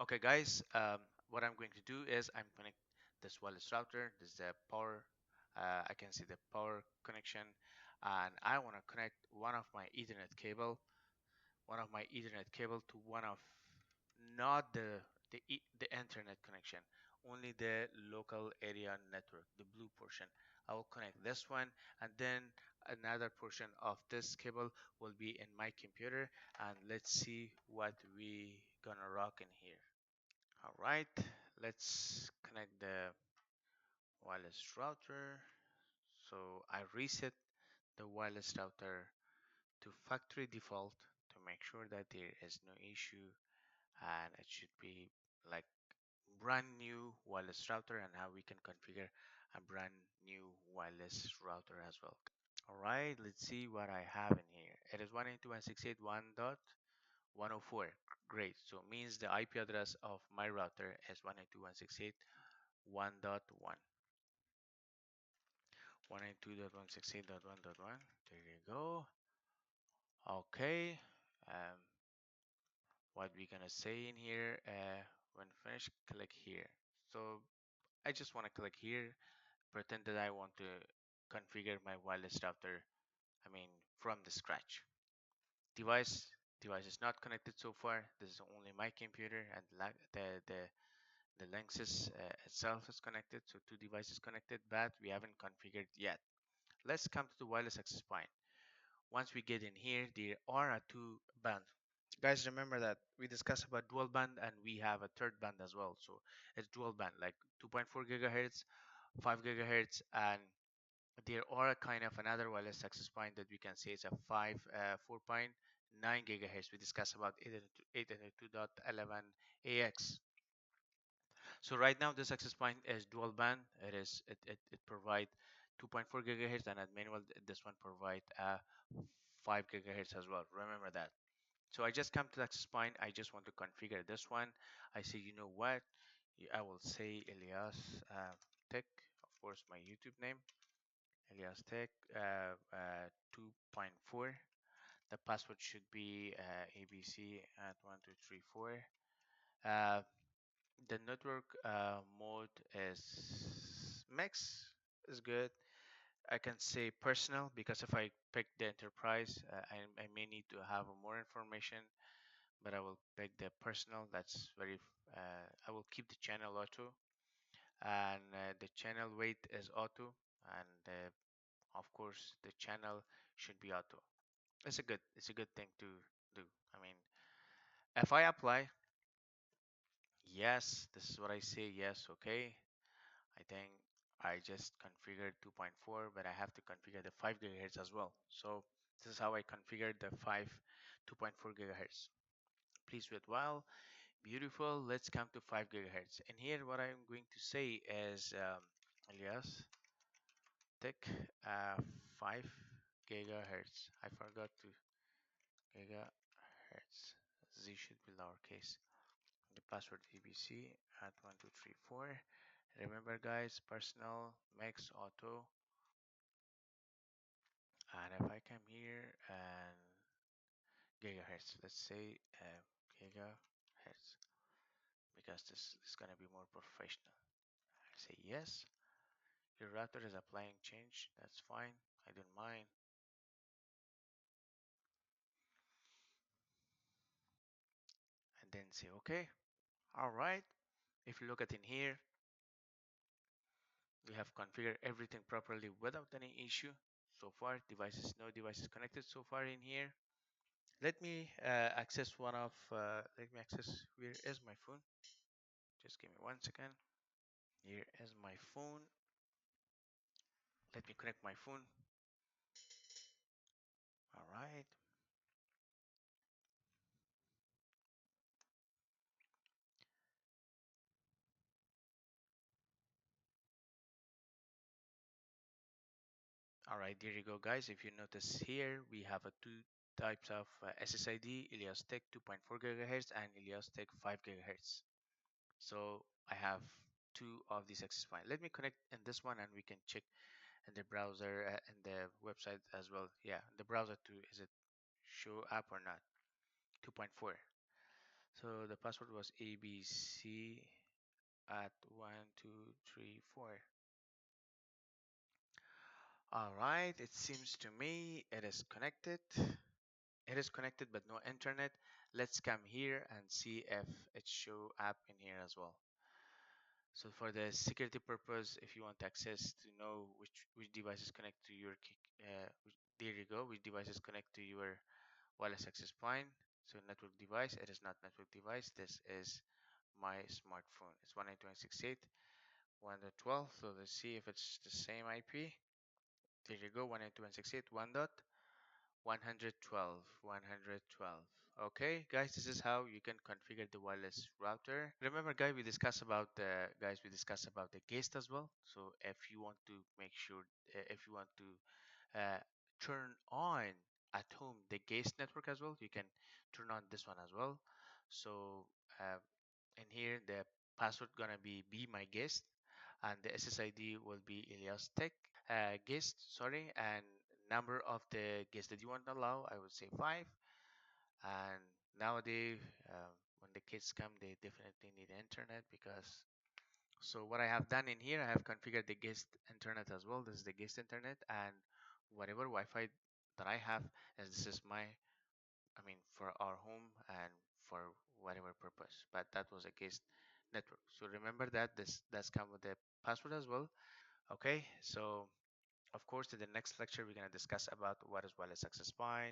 Okay, guys, what I'm going to do is I'm connect this wireless router. This is the power. I can see the power connection, and I want to connect one of my Ethernet cable to one of not the internet connection, only the local area network, the blue portion. I will connect this one, and then another portion of this cable will be in my computer, and let's see what we gonna rock in here. All right, let's connect the wireless router. So I reset the wireless router to factory default to make sure that there is no issue, and it should be like brand new wireless router, and how we can configure a brand new wireless router as well. All right, let's see what I have in here. It is 192.168.1.104. Great. So it means the IP address of my router is 192.168.1.1. 192.168.1.1. There you go. Okay. Um, what we're gonna say in here, when finished, click here. So I just want to click here, pretend that I want to configure my wireless router, I mean, from the scratch. Device device is not connected so far. This is only my computer, and the Linksys itself is connected, so two devices connected, but we haven't configured yet. Let's come to the wireless access point. Once we get in here, there are a two band. Guys, remember that we discussed about dual band, and we have a third band as well. So it's dual band, like 2.4 gigahertz, 5 gigahertz, and there are a kind of another wireless access point that we can say is a 4.9 gigahertz. We discussed about 802.11ax. So right now this access point is dual band. It provide 2.4 gigahertz, and at manual this one provide 5 gigahertz as well. Remember that. So I just come to the access point. I just want to configure this one. I say, you know what? I will say Elias Tech, of course, my YouTube name. Elias Tech 2.4. The password should be ABC at 1234. Uh, the network mode is mix is good. I can say personal because if I pick the enterprise, I may need to have more information, but I will pick the personal. That's very. I will keep the channel auto, and the channel weight is auto, and of course the channel should be auto. It's a good thing to do. I mean, if I apply, yes, this is what I say, yes, okay. I think I just configured 2.4, but I have to configure the 5 gigahertz as well. So this is how I configured the 2.4 gigahertz. Please wait while. Beautiful. Let's come to 5 gigahertz. And here what I'm going to say is alias tech 5 gigahertz. I forgot to gigahertz. Z should be lowercase. The password ABC at 1234. Remember guys, personal makes auto. And if I come here and gigahertz, let's say gigahertz, because this is gonna be more professional. I say yes. Your router is applying change. That's fine. I don't mind. And then say okay. All right. If you look at in here, we have configured everything properly without any issue. So far, no devices connected so far in here. Let me access let me access, where is my phone? Just give me 1 second. Here is my phone. Let me connect my phone. All right. All right, there you go, guys. If you notice here, we have a two types of SSID, Ilios Tech 2.4 gigahertz and Ilios Tech 5 gigahertz. So I have two of these access points. Let me connect in this one, and we can check in the browser and the website as well. Yeah, the browser too, is it show up or not? 2.4. So the password was ABC at 1234. All right, it seems to me it is connected. It is connected but no internet. Let's come here and see if it show up in here as well. So for the security purpose, if you want access to know which devices connect to your there you go, which devices connect to your wireless access point. So network device, it is not network device. This is my smartphone. It's 192.168.1.12. So let's see if it's the same IP. There you go, 192.168.112. Okay, guys, this is how you can configure the wireless router. Remember, guys, we discussed about the guest as well. So if you want to make sure, if you want to uh, turn on at home the guest network as well, you can turn on this one as well. So in here, the password gonna be my guest, and the SSID will be Elias Tech guest, sorry, and number of the guests that you want to allow, I would say 5. And nowadays, when the kids come, they definitely need internet because. So what I have done in here, I have configured the guest internet as well. This is the guest internet, and whatever Wi-Fi that I have, as this is my, I mean, for our home and for whatever purpose. But that was a guest network. So remember that this does come with the password as well. Okay, so of course, in the next lecture, we're going to discuss about what is wireless access point,